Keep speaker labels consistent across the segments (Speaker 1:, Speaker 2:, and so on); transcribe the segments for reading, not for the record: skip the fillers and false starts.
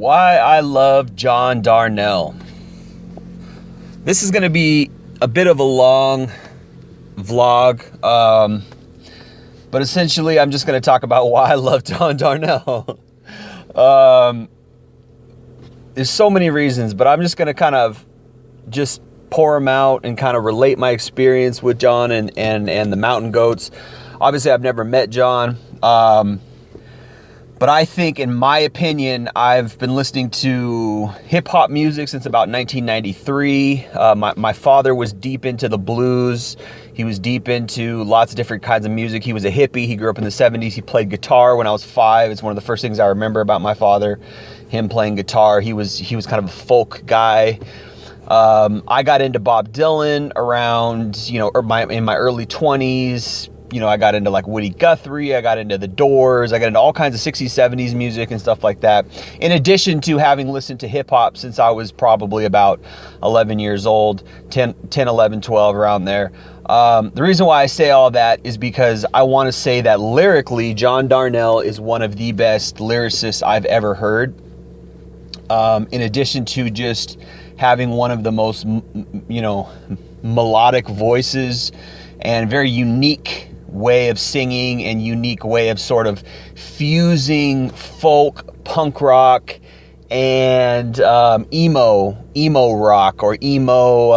Speaker 1: Why I love John Darnielle. This is going to be a bit of a long vlog, but essentially I'm just going to talk about why I love John Darnielle. There's so many reasons, but I'm just going to kind of just pour them out and kind of relate my experience with John and the Mountain Goats. Obviously, I've never met John, but I think, in my opinion, I've been listening to hip-hop music since about 1993. My father was deep into the blues. He was deep into lots of different kinds of music. He was a hippie. He grew up in the 70s. He played guitar when I was 5. It's one of the first things I remember about my father, him playing guitar. He was kind of a folk guy. I got into Bob Dylan around, in my early 20s. I got into like Woody Guthrie, I got into The Doors, I got into all kinds of 60s, 70s music and stuff like that. In addition to having listened to hip hop since I was probably about 11 years old, 10, 11, 12, around there. The reason why I say all that is because I want to say that lyrically, John Darnielle is one of the best lyricists I've ever heard. In addition to just having one of the most, melodic voices and very unique way of singing and unique way of sort of fusing folk, punk rock, and emo rock, or emo,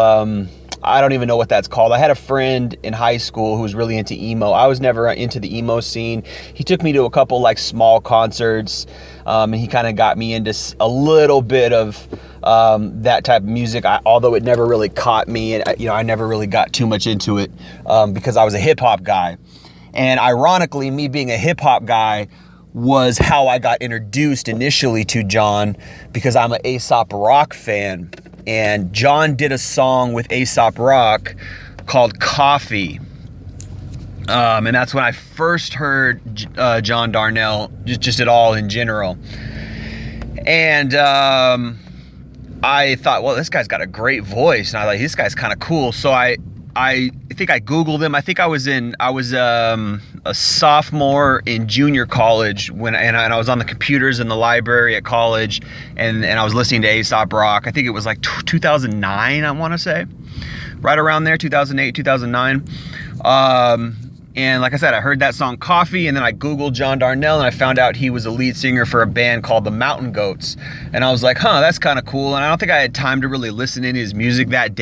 Speaker 1: I don't even know what that's called. I had a friend in high school who was really into emo. I was never into the emo scene. He took me to a couple like small concerts, and he kind of got me into a little bit of that type of music, although it never really caught me, and I never really got too much into it because I was a hip-hop guy. And ironically, me being a hip-hop guy was how I got introduced initially to John, because I'm an A$AP Rock fan. And John did a song with A$AP Rock called Coffee. And that's when I first heard John Darnielle, just at all in general. And I thought, well, this guy's got a great voice, and I like, this guy's kind of cool. So I think I Googled him. I think I was a sophomore in junior college and I was on the computers in the library at college, and I was listening to A$AP Rock. I think it was like 2009, I want to say, right around there, 2008, 2009. And like I said, I heard that song Coffee, and then I Googled John Darnielle, and I found out he was a lead singer for a band called the Mountain Goats. And I was like, that's kind of cool. And I don't think I had time to really listen to his music that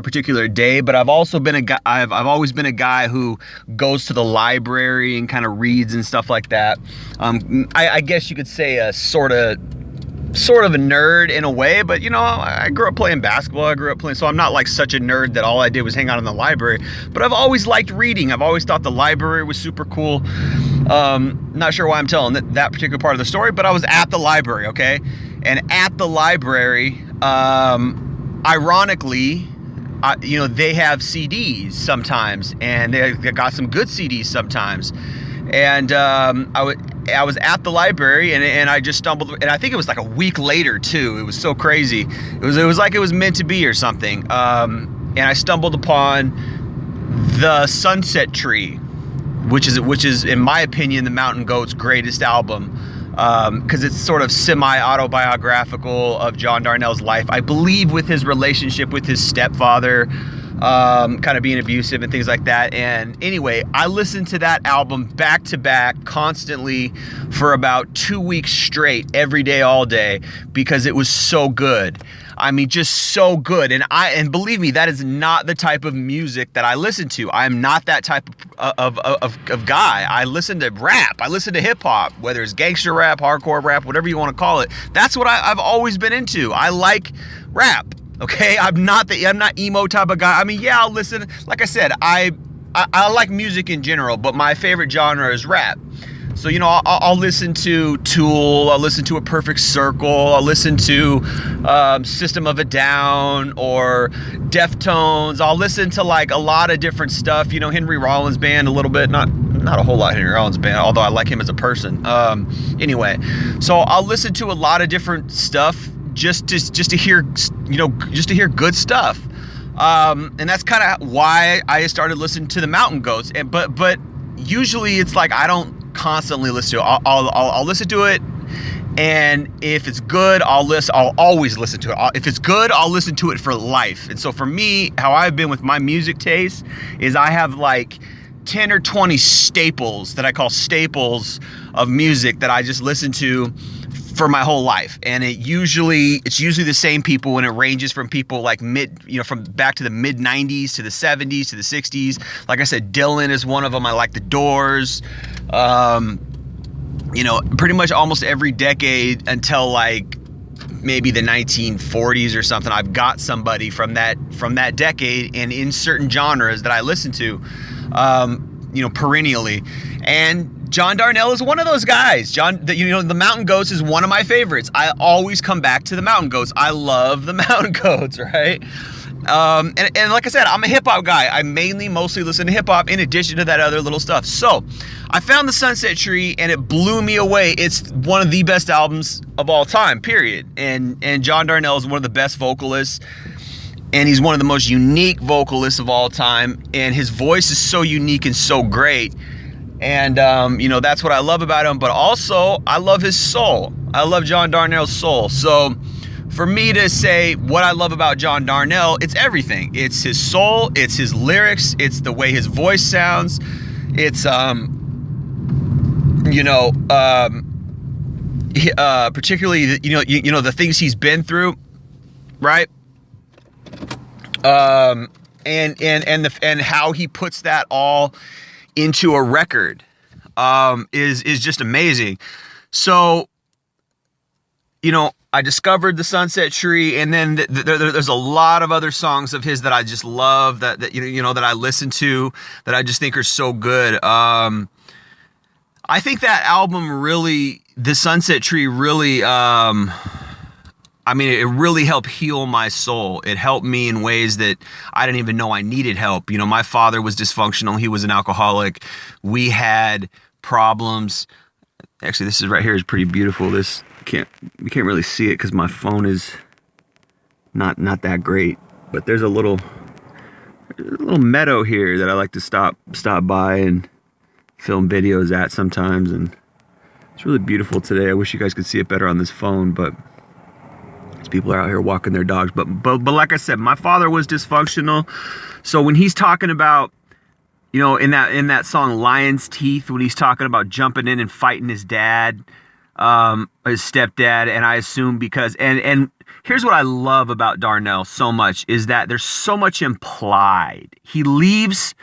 Speaker 1: particular day. But I've also been a guy, I've always been a guy who goes to the library and kind of reads and stuff like that. I guess you could say a sort of a nerd in a way, but I grew up playing basketball. So I'm not like such a nerd that all I did was hang out in the library, but I've always liked reading. I've always thought the library was super cool. Not sure why I'm telling that particular part of the story, but I was at the library, okay? And at the library, ironically, they have CDs sometimes, and they got some good CDs sometimes. And I was at the library, and I just stumbled, and I think it was like a week later too. It was so crazy. It was like it was meant to be or something. And I stumbled upon the Sunset Tree, which is in my opinion the Mountain Goats' greatest album, because it's sort of semi-autobiographical of John Darnielle's life. I believe with his relationship with his stepfather, kind of being abusive and things like that. And anyway, I listened to that album back to back constantly for about 2 weeks straight, every day, all day, because it was so good. I mean, just so good. And believe me, that is not the type of music that I listen to. I am not that type of guy. I listen to rap. I listen to hip hop, whether it's gangster rap, hardcore rap, whatever you want to call it. That's what I've always been into. I like rap. Okay, I'm not emo type of guy. I mean, yeah, I'll listen. Like I said, I like music in general, but my favorite genre is rap. So, I'll listen to Tool, I'll listen to A Perfect Circle, I'll listen to System of a Down or Deftones. I'll listen to like a lot of different stuff. Henry Rollins Band a little bit, not a whole lot of Henry Rollins Band, although I like him as a person. Anyway, so I'll listen to a lot of different stuff. Just to hear good stuff, and that's kind of why I started listening to the Mountain Goats. But usually it's like I don't constantly listen to it. I'll listen to it And if it's good, I'll always listen to it. If it's good, I'll listen to it for life. And so for me, how I've been with my music taste is I have like 10 or 20 staples that I call staples of music that I just listen to for my whole life. And it's usually the same people, and it ranges from people like from back to the mid 90s to the 70s to the 60s. Like I said, Dylan is one of them. I like the Doors. Pretty much almost every decade until like maybe the 1940s or something, I've got somebody from that decade and in certain genres that I listen to, perennially. And John Darnielle is one of those guys. The Mountain Goats is one of my favorites. I always come back to the Mountain Goats. I love the Mountain Goats, right? And like I said, I'm a hip hop guy. I mostly listen to hip hop in addition to that other little stuff. So I found the Sunset Tree and it blew me away. It's one of the best albums of all time, period. And John Darnielle is one of the best vocalists. And he's one of the most unique vocalists of all time. And his voice is so unique and so great. And, that's what I love about him. But also, I love his soul. I love John Darnielle's soul. So for me to say what I love about John Darnielle, it's everything. It's his soul. It's his lyrics. It's the way his voice sounds. It's, particularly, the things he's been through, right? And how he puts that all into a record is just amazing. So, I discovered the Sunset Tree, and then there's a lot of other songs of his that I just love that I listen to that I just think are so good. I think that album really, the Sunset Tree really, it really helped heal my soul. It helped me in ways that I didn't even know I needed help. My father was dysfunctional. He was an alcoholic. We had problems. Actually, this is right here is pretty beautiful. You can't really see it because my phone is not that great. But there's a little meadow here that I like to stop by and film videos at sometimes, and it's really beautiful today. I wish you guys could see it better on this phone, but people are out here walking their dogs. But like I said, my father was dysfunctional. So when he's talking about, in that song Lion's Teeth, when he's talking about jumping in and fighting his dad, his stepdad, and I assume because and here's what I love about Darnielle so much is that there's so much implied. He leaves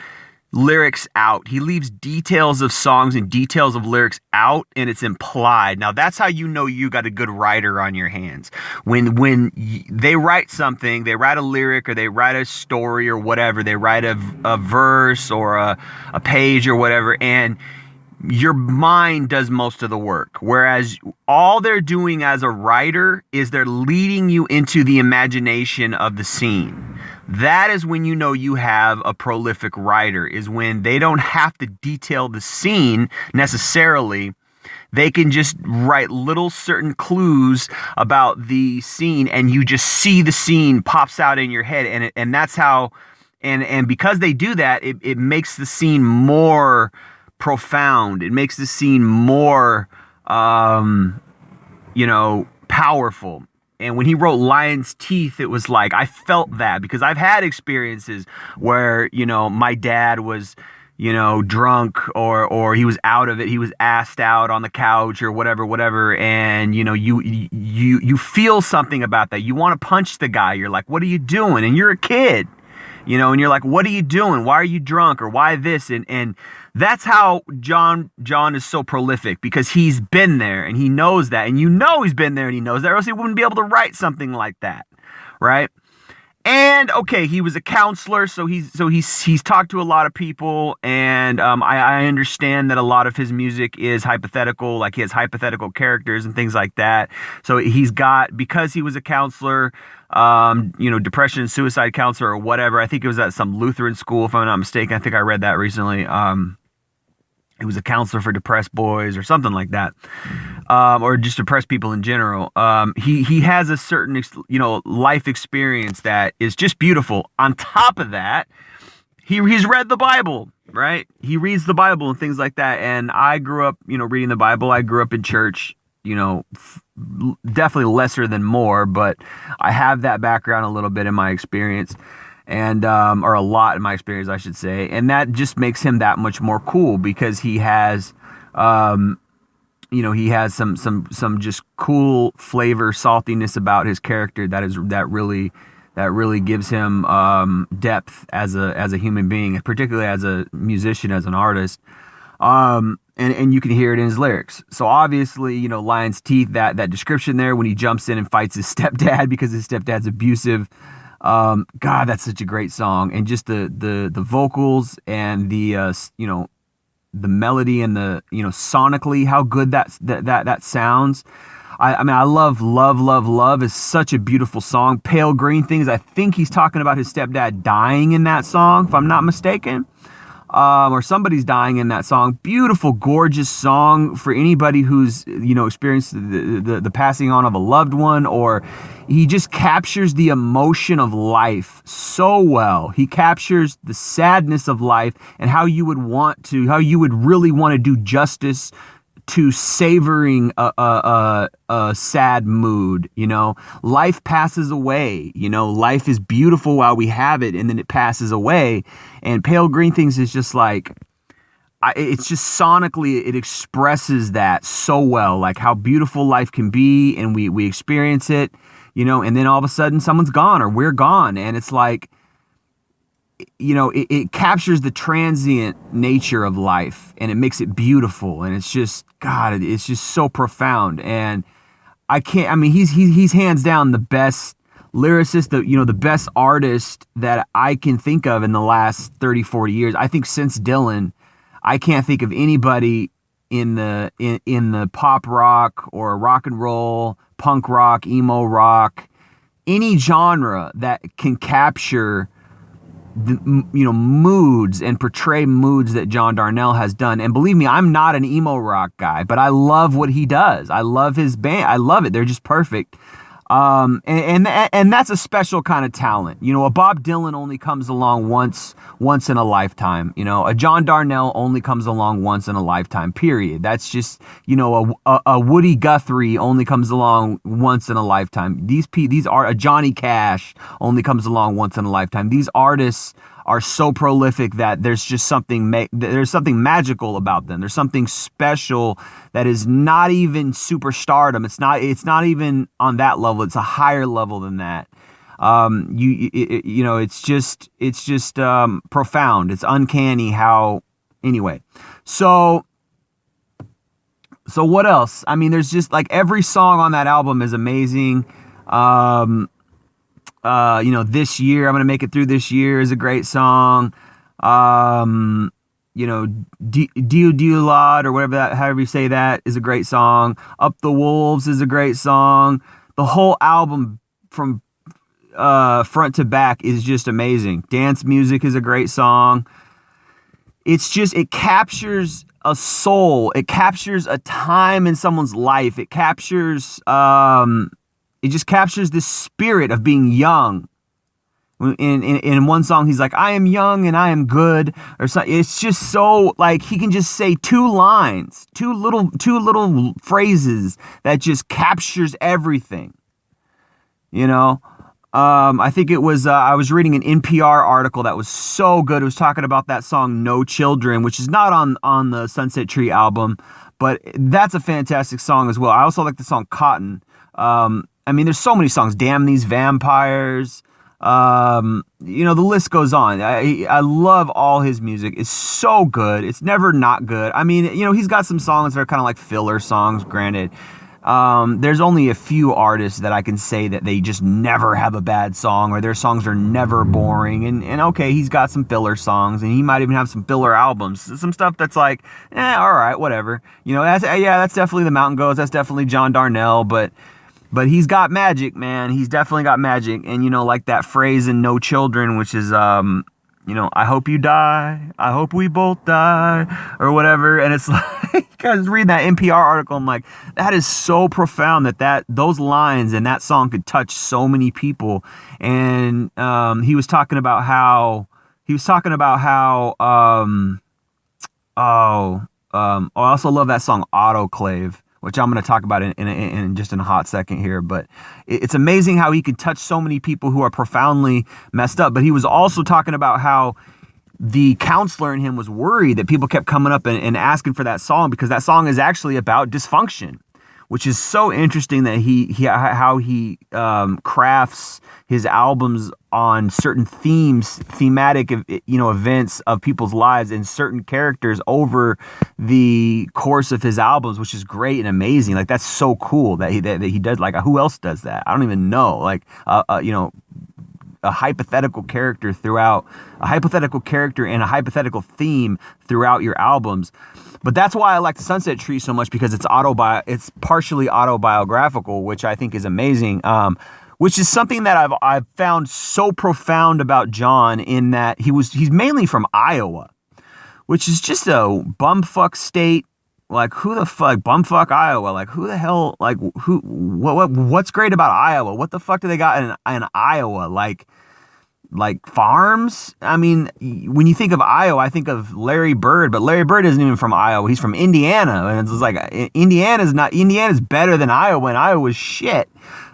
Speaker 1: lyrics out. He leaves details of songs and details of lyrics out, and it's implied. Now that's how you know you got a good writer on your hands. When they write something, they write a lyric or they write a story or whatever, they write a verse or a page or whatever, and your mind does most of the work. Whereas all they're doing as a writer is they're leading you into the imagination of the scene. That is when you know you have a prolific writer, is when they don't have to detail the scene necessarily. They can just write little certain clues about the scene, and you just see the scene pops out in your head. And that's how, and because they do that, it makes the scene more profound. It makes the scene more, powerful. And when he wrote Lion's Teeth, it was like, I felt that because I've had experiences where, my dad was, drunk or he was out of it. He was assed out on the couch or whatever. And, you feel something about that. You want to punch the guy. You're like, what are you doing? And you're a kid, and you're like, what are you doing? Why are you drunk? Or why this? And that's how John is so prolific, because he's been there and he knows that, and he's been there and he knows that, or else he wouldn't be able to write something like that, right? And okay, he was a counselor, so he's talked to a lot of people, and I understand that a lot of his music is hypothetical, like he has hypothetical characters and things like that. So because he was a counselor, depression and suicide counselor or whatever. I think it was at some Lutheran school, if I'm not mistaken. I think I read that recently. He was a counselor for depressed boys or something like that, or just depressed people in general. He has a certain, life experience that is just beautiful. On top of that, he's read the Bible, right? He reads the Bible and things like that. And I grew up, reading the Bible. I grew up in church. definitely lesser than more, but I have that background a little bit in my experience, and or a lot in my experience, I should say, and that just makes him that much more cool because he has, he has some just cool flavor, saltiness about his character that really gives him depth as a human being, particularly as a musician, as an artist. And you can hear it in his lyrics. So obviously, Lion's Teeth, that description there when he jumps in and fights his stepdad because his stepdad's abusive. God, that's such a great song. And just the vocals and the melody and the, sonically how good that sounds. I mean, I love is such a beautiful song. Pale Green Things, I think he's talking about his stepdad dying in that song, if I'm not mistaken. Or somebody's dying in that song. Beautiful, gorgeous song for anybody who's, experienced the passing on of a loved one, or he just captures the emotion of life so well. He captures the sadness of life and how you would really want to do justice to savoring a sad mood. Life passes away. Life is beautiful while we have it, and then it passes away. And Pale Green Things is just like, it's just sonically, it expresses that so well, like how beautiful life can be, and we experience it, and then all of a sudden someone's gone or we're gone, and it's like, it captures the transient nature of life, and it makes it beautiful, and it's just, God, it's just so profound. And he's hands down the best lyricist, the best artist that I can think of in the last 30, 40 years. I think since Dylan, I can't think of anybody in the pop rock or rock and roll, punk rock, emo rock, any genre that can capture moods and portray moods that John Darnielle has done. And believe me, I'm not an emo rock guy, but I love what he does. I love his band. I love it. They're just perfect. And that's a special kind of talent. A Bob Dylan only comes along once in a lifetime. A John Darnielle only comes along once in a lifetime, period. That's just, a Woody Guthrie only comes along once in a lifetime. These are a Johnny Cash only comes along once in a lifetime. These artists are so prolific that there's just something magical about them. There's something special that is not even superstardom. It's not even on that level. It's a higher level than that. It's just profound. It's uncanny how, anyway. So what else? I mean, there's just like every song on that album is amazing. This Year, I'm gonna make it through this year is a great song. Dio Lod or however you say that, is a great song. Up the Wolves is a great song. The whole album from front to back is just amazing. Dance Music is a great song. It captures a soul. It captures a time in someone's life. It just captures the spirit of being young. In one song, he's like, I am young and I am good, or something. It's just so, like, he can just say two lines, two little phrases that just captures everything. I think it was, I was reading an NPR article that was so good. It was talking about that song, No Children, which is not on the Sunset Tree album, but that's a fantastic song as well. I also like the song Cotton. There's so many songs. Damn These Vampires. The list goes on. I love all his music. It's so good. It's never not good. He's got some songs that are kind of like filler songs, granted. There's only a few artists that I can say that they just never have a bad song, or their songs are never boring. And okay, he's got some filler songs, and he might even have some filler albums. Some stuff that's like, all right, whatever. That's definitely the Mountain Goats. That's definitely John Darnielle, but he's got magic, man. He's definitely got magic. And, like that phrase in No Children, which is, I hope you die. I hope we both die, or whatever. And it's like, I was reading that NPR article. I'm like, that is so profound that those lines and that song could touch so many people. And he was talking about how I also love that song Autoclave, which I'm going to talk about in just in a hot second here. But it's amazing how he can touch so many people who are profoundly messed up. But he was also talking about how the counselor in him was worried that people kept coming up and asking for that song, because that song is actually about dysfunction, which is so interesting that how he crafts his albums on certain thematic, events of people's lives and certain characters over the course of his albums, which is great and amazing. Like, that's so cool that he does. Like, who else does that? I don't even know. Like, a hypothetical character and a hypothetical theme throughout your albums. But that's why I like the Sunset Tree so much, because it's partially autobiographical, which I think is amazing. Which is something that I've found so profound about John, in that he's mainly from Iowa, which is just a bumfuck state. Like, who the fuck, bumfuck Iowa? Like, who the hell, like, what's great about Iowa? What the fuck do they got in Iowa? Like farms? I mean, when you think of Iowa, I think of Larry Bird, but Larry Bird isn't even from Iowa. He's from Indiana. And it's like, Indiana's better than Iowa, and Iowa's shit.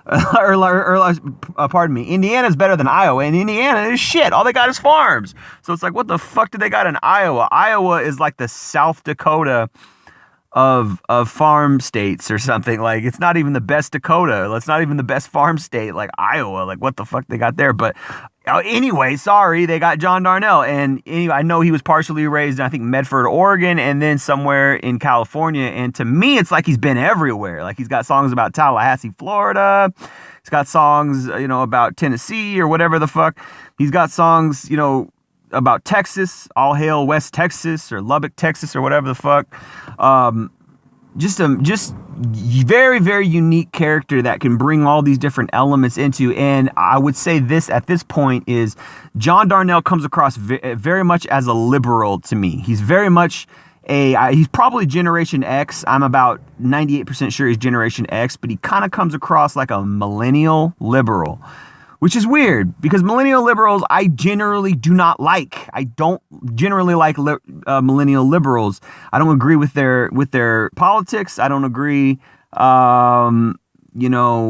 Speaker 1: Pardon me, Indiana's better than Iowa, and Indiana is shit. All they got is farms. So it's like, what the fuck do they got in Iowa? Iowa is like the South Dakota of farm states or something. Like, it's not even the best Dakota. It's not even the best farm state, like Iowa. Like, what the fuck they got there? But anyway, sorry, they got John Darnielle. And anyway, I know he was partially raised in, I think, Medford, Oregon, and then somewhere in California. And to me, it's like he's been everywhere. Like, he's got songs about Tallahassee, Florida. He's got songs, about Tennessee or whatever the fuck. He's got songs, about Texas, all hail West Texas, or Lubbock, Texas, or whatever the fuck. Just very, very unique character that can bring all these different elements into. And I would say this at this point is John Darnielle comes across very much as a liberal to me. He's very much he's probably Generation X. I'm about 98% sure he's Generation X, but he kind of comes across like a millennial liberal, which is weird, because millennial liberals I generally do not like. I don't generally like millennial liberals. I don't agree with their politics. I don't agree,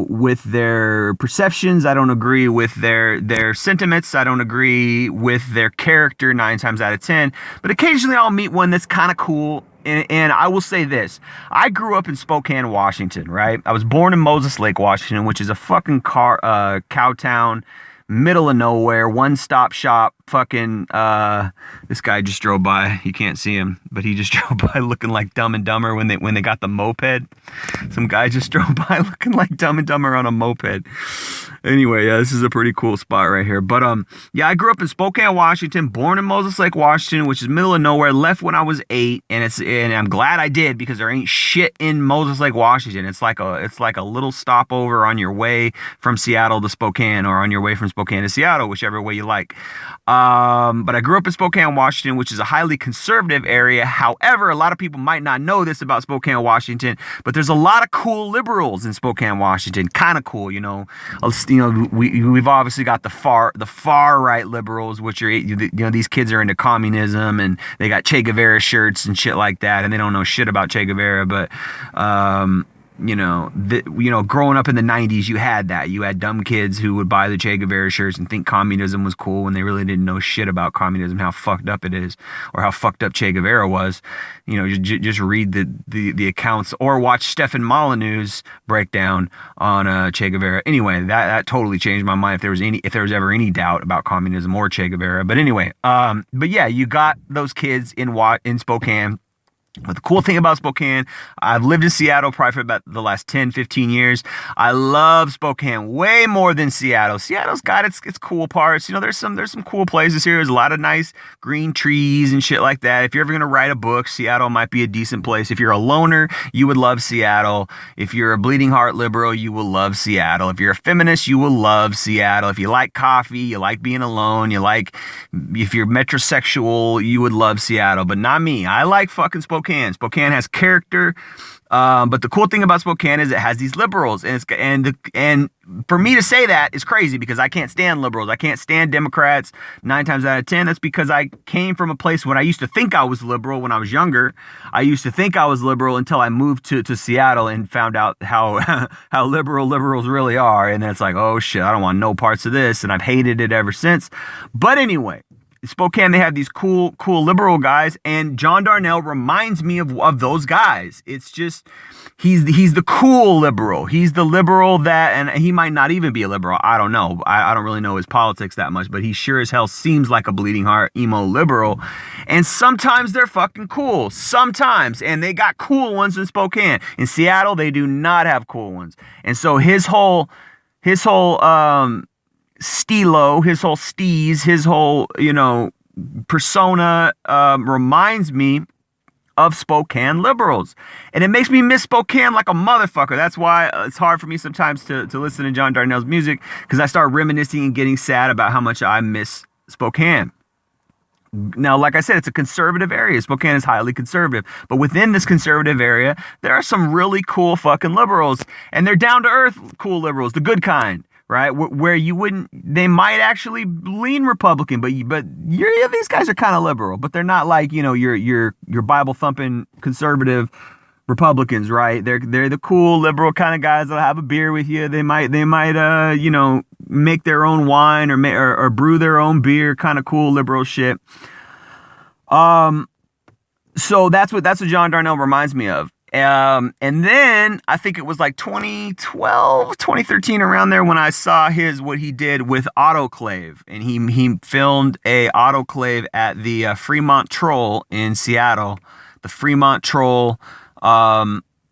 Speaker 1: with their perceptions. I don't agree with their sentiments. I don't agree with their character 9 times out of 10. But occasionally I'll meet one that's kind of cool. And I will say this. I grew up in Spokane, Washington, right? I was born in Moses Lake, Washington, which is a fucking cow town, middle of nowhere, one-stop shop. Fucking, this guy just drove by. You can't see him, but he just drove by looking like Dumb and Dumber when they got the moped. Some guy just drove by looking like Dumb and Dumber on a moped. Anyway, yeah, this is a pretty cool spot right here. But yeah, I grew up in Spokane, Washington, born in Moses Lake, Washington, which is middle of nowhere. Left when I was 8, and I'm glad I did, because there ain't shit in Moses Lake, Washington. It's like a little stopover on your way from Seattle to Spokane, or on your way from Spokane to Seattle, whichever way you like. But I grew up in Spokane, Washington, which is a highly conservative area. However, a lot of people might not know this about Spokane, Washington, but there's a lot of cool liberals in Spokane, Washington. Kind of cool, We've obviously got the far right liberals, which are, these kids are into communism, and they got Che Guevara shirts and shit like that, and they don't know shit about Che Guevara, but growing up in the 90s, you had that. You had dumb kids who would buy the Che Guevara shirts and think communism was cool when they really didn't know shit about communism, how fucked up it is, or how fucked up Che Guevara was. Just read the accounts, or watch Stefan Molyneux's breakdown on Che Guevara. Anyway, that totally changed my mind if there was ever any doubt about communism or Che Guevara. But anyway, but yeah, you got those kids in Spokane. But the cool thing about Spokane, I've lived in Seattle probably for about the last 10, 15 years. I love Spokane way more than Seattle. Seattle's got its cool parts. There's some cool places here. There's a lot of nice green trees and shit like that. If you're ever going to write a book, Seattle might be a decent place. If you're a loner, you would love Seattle. If you're a bleeding heart liberal, you will love Seattle. If you're a feminist, you will love Seattle. If you like coffee, you like being alone, if you're metrosexual, you would love Seattle. But not me. I like fucking Spokane. Spokane has character. But the cool thing about Spokane is it has these liberals, and for me to say that is crazy because I can't stand liberals. I can't stand Democrats 9 times out of 10. That's because I came from a place when I used to think I was liberal when I was younger. I used to think I was liberal until I moved to Seattle and found out how how liberals really are. And then it's like, oh shit, I don't want no parts of this, and I've hated it ever since. But anyway, Spokane, they have these cool liberal guys, and John Darnielle reminds me of those guys. It's just, he's the cool liberal. He's the liberal that, and he might not even be a liberal. I don't know. I don't really know his politics that much, but he sure as hell seems like a bleeding heart emo liberal. And sometimes they're fucking cool. Sometimes. And they got cool ones in Spokane. In Seattle, they do not have cool ones. And so his whole stilo, his whole steez, his whole, persona reminds me of Spokane liberals. And it makes me miss Spokane like a motherfucker. That's why it's hard for me sometimes to listen to John Darnielle's music, because I start reminiscing and getting sad about how much I miss Spokane. Now, like I said, it's a conservative area. Spokane is highly conservative. But within this conservative area, there are some really cool fucking liberals. And they're down-to-earth cool liberals, the good kind. Right, where you wouldn't, they might actually lean Republican, but these guys are kind of liberal, but they're not like your Bible thumping conservative Republicans, right? They're the cool liberal kind of guys that'll have a beer with you. They might make their own wine or brew their own beer, kind of cool liberal shit. So that's what John Darnielle reminds me of. And then I think it was like 2012, 2013, around there, when I saw what he did with Autoclave, and he filmed a Autoclave at the Fremont Troll in Seattle. The Fremont Troll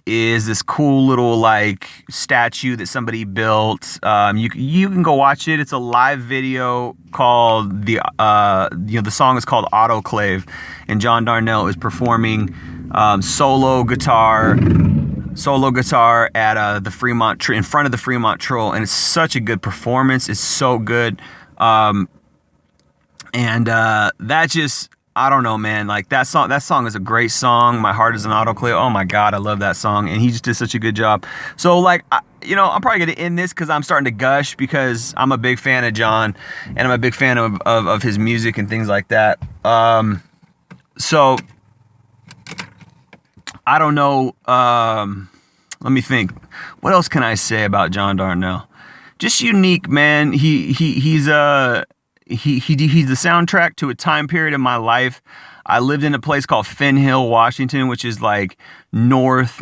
Speaker 1: is this cool little like statue that somebody built. You can go watch it. It's a live video called the song is called Autoclave, and John Darnielle is performing solo guitar at the Fremont in front of the Fremont Troll, and it's such a good performance. It's so good, that just, I don't know, man. Like that song is a great song. My Heart is an Autoclave. Oh my God, I love that song, and he just did such a good job. So like, I'm probably gonna end this because I'm starting to gush, because I'm a big fan of John, and I'm a big fan of his music and things like that. So I don't know. Let me think. What else can I say about John Darnielle? Just unique, man. He's the soundtrack to a time period in my life. I lived in a place called Finn Hill, Washington, which is like north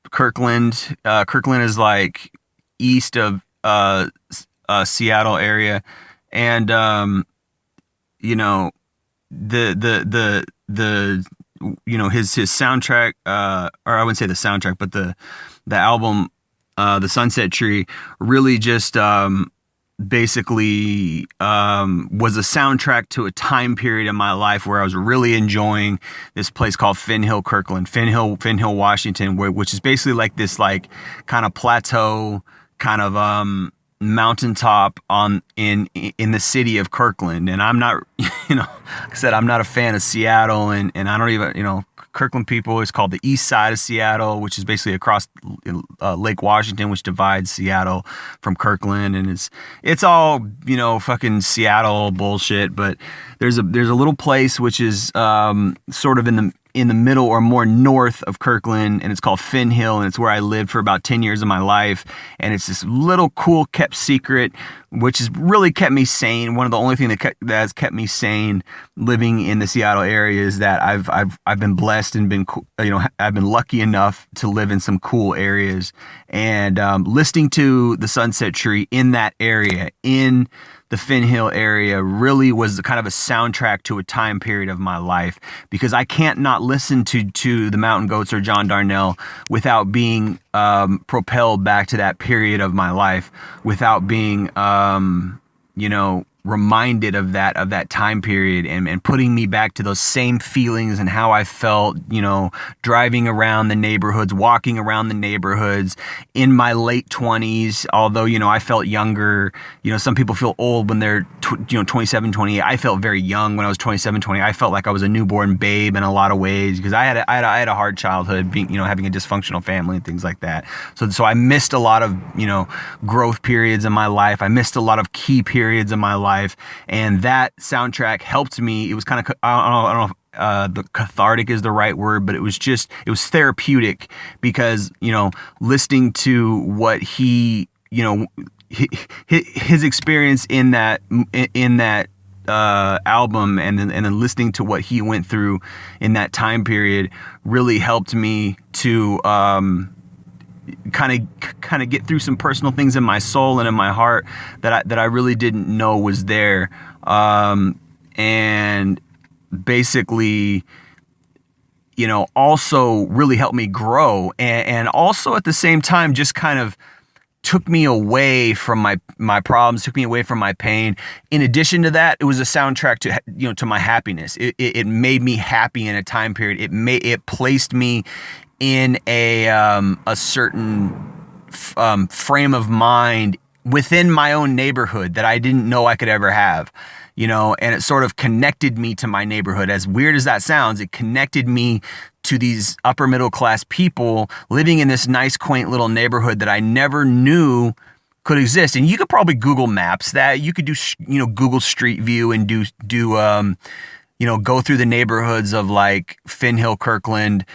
Speaker 1: Kirkland. Kirkland is like east of Seattle area, and his soundtrack, or I wouldn't say the soundtrack, but the album, The Sunset Tree, really just basically was a soundtrack to a time period in my life where I was really enjoying this place called Finn Hill, Washington, which is basically like this like kind of plateau, kind of mountaintop in the city of Kirkland. And I'm not, like I said, I'm not a fan of Seattle, and I don't even, Kirkland people is called the east side of Seattle, which is basically across Lake Washington, which divides Seattle from Kirkland, and it's all fucking Seattle bullshit. But there's a little place which is sort of in the middle or more north of Kirkland, and it's called Finn Hill, and it's where I lived for about 10 years of my life. And it's this little cool kept secret, which has really kept me sane. One of the only things that has kept me sane living in the Seattle area is that I've been blessed and been I've been lucky enough to live in some cool areas, and listening to the Sunset Tree in that area, in the Finn Hill area, really was kind of a soundtrack to a time period of my life, because I can't not listen to the Mountain Goats or John Darnielle without being propelled back to that period of my life, without being reminded of that time period, and putting me back to those same feelings and how I felt, driving around the neighborhoods, walking around the neighborhoods in my late 20s. Although, I felt younger. Some people feel old when they're 27, 28. I felt very young when I was 27, 20. I felt like I was a newborn babe in a lot of ways because I had a hard childhood, being, having a dysfunctional family and things like that. So I missed a lot of, growth periods in my life. I missed a lot of key periods in my life, and that soundtrack helped me. It was kind of, I don't know if the cathartic is the right word, but it was therapeutic because, listening to what he, his experience in that album and then listening to what he went through in that time period really helped me to kind of get through some personal things in my soul and in my heart that I really didn't know was there, and basically also really helped me grow, and also at the same time just kind of took me away from my problems, took me away from my pain. In addition to that, it was a soundtrack to to my happiness. It made me happy in a time period. It placed me in a certain frame of mind within my own neighborhood that I didn't know I could ever have. And it sort of connected me to my neighborhood. As weird as that sounds, it connected me to these upper middle class people living in this nice, quaint little neighborhood that I never knew could exist. And you could probably Google Maps that. You could do, Google Street View and go through the neighborhoods of like Finn Hill, Kirkland,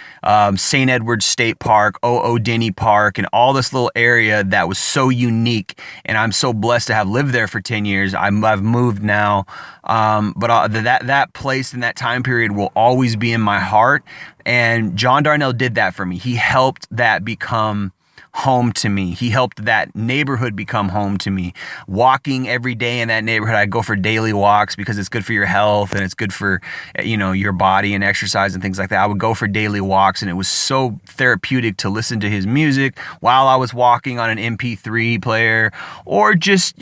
Speaker 1: St. Edward's State Park, Denny Park, and all this little area that was so unique. And I'm so blessed to have lived there for 10 years. I've moved now. But that place and that time period will always be in my heart. And John Darnielle did that for me. He helped that become home to me. He helped that neighborhood become home to me. Walking every day in that neighborhood, I'd go for daily walks because it's good for your health and it's good for, your body and exercise and things like that. I would go for daily walks, and it was so therapeutic to listen to his music while I was walking on an MP3 player, or just,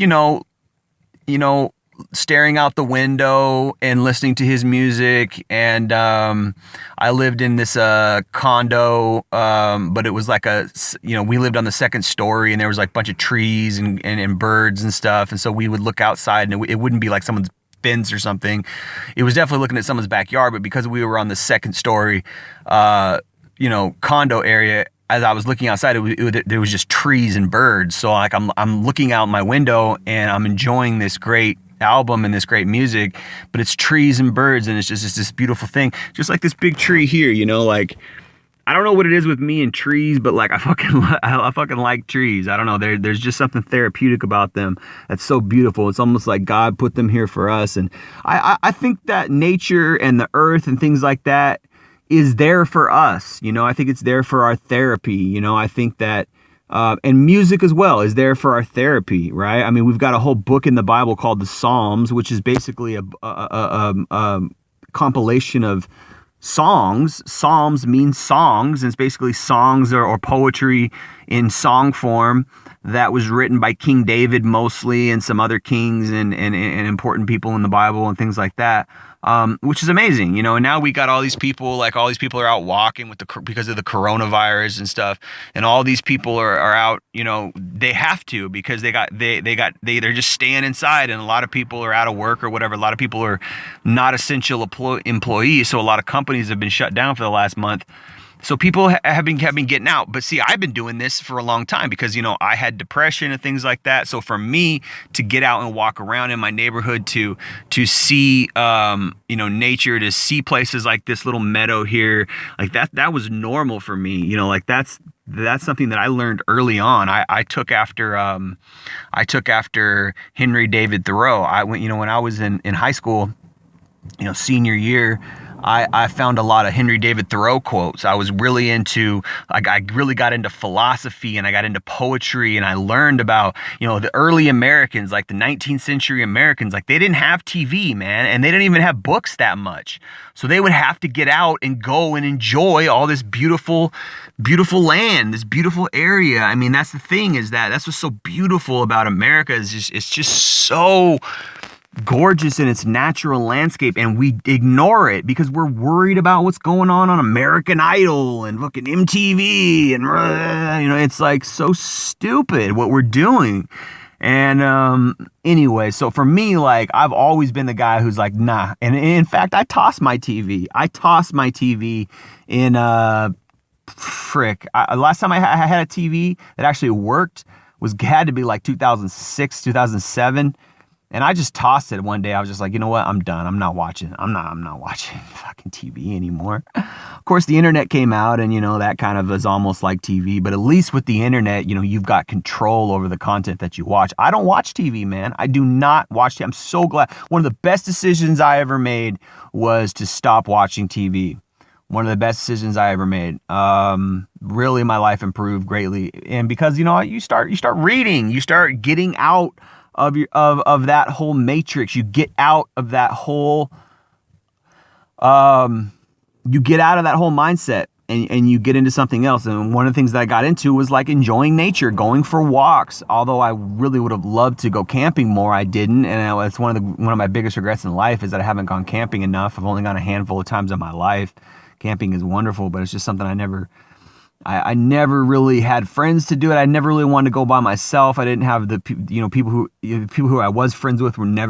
Speaker 1: staring out the window and listening to his music. And I lived in this condo, but it was like we lived on the second story, and there was like a bunch of trees and birds and stuff. And so we would look outside, and it wouldn't be like someone's fence or something. It was definitely looking at someone's backyard, but because we were on the second story, condo area, as I was looking outside, there was just trees and birds. So like I'm looking out my window and I'm enjoying this great album and this great music, but it's trees and birds, and it's just this beautiful thing. Just like this big tree here, like I don't know what it is with me and trees, but like I fucking like trees. I don't know. There's just something therapeutic about them that's so beautiful. It's almost like God put them here for us. And I think that nature and the earth and things like that is there for us. I think it's there for our therapy. I think that and music as well is there for our therapy, right? I mean, we've got a whole book in the Bible called the Psalms, which is basically a compilation of songs. Psalms means songs, and it's basically songs or poetry in song form that was written by King David mostly, and some other kings and important people in the Bible and things like that. Which is amazing, and now we got all these people are out walking because of the coronavirus and stuff. And all these people are out, they have to, because they're just staying inside, and a lot of people are out of work or whatever. A lot of people are not essential employees. So a lot of companies have been shut down for the last month. So people have been getting out. But see, I've been doing this for a long time because, I had depression and things like that. So for me to get out and walk around in my neighborhood, to see, nature, to see places like this little meadow here, like that was normal for me. Like that's something that I learned early on. I took after Henry David Thoreau. When I was in high school, senior year, I found a lot of Henry David Thoreau quotes. I was really into, I really got into philosophy, and I got into poetry, and I learned about, the early Americans, like the 19th century Americans, like they didn't have TV, man, and they didn't even have books that much. So they would have to get out and go and enjoy all this beautiful, beautiful land, this beautiful area. I mean, that's the thing, that's what's so beautiful about America is it's just so gorgeous in its natural landscape, and we ignore it because we're worried about what's going on American Idol and fucking MTV, and it's like so stupid what we're doing. And anyway, so for me, like, I've always been the guy who's like, nah. And in fact, I tossed my TV. In last time I had a TV that actually worked had to be like 2006, 2007. And I just tossed it one day. I was just like, you know what? I'm done. I'm not watching fucking TV anymore. Of course, the internet came out, and, you know, that kind of is almost like TV. But at least with the internet, you know, you've got control over the content that you watch. I don't watch TV, man. I do not watch TV. I'm so glad. One of the best decisions I ever made was to stop watching TV. One of the best decisions I ever made. Really, my life improved greatly. And because, you know, you start reading, you start getting out of that whole matrix. You get out of that whole mindset, and you get into something else. And one of the things that I got into was like enjoying nature, going for walks. Although I really would have loved to go camping more, I didn't. And it's one of my biggest regrets in life is that I haven't gone camping enough. I've only gone a handful of times in my life. Camping is wonderful, but it's just something I never really had friends to do it. I never really wanted to go by myself. I didn't have people who I was friends with were never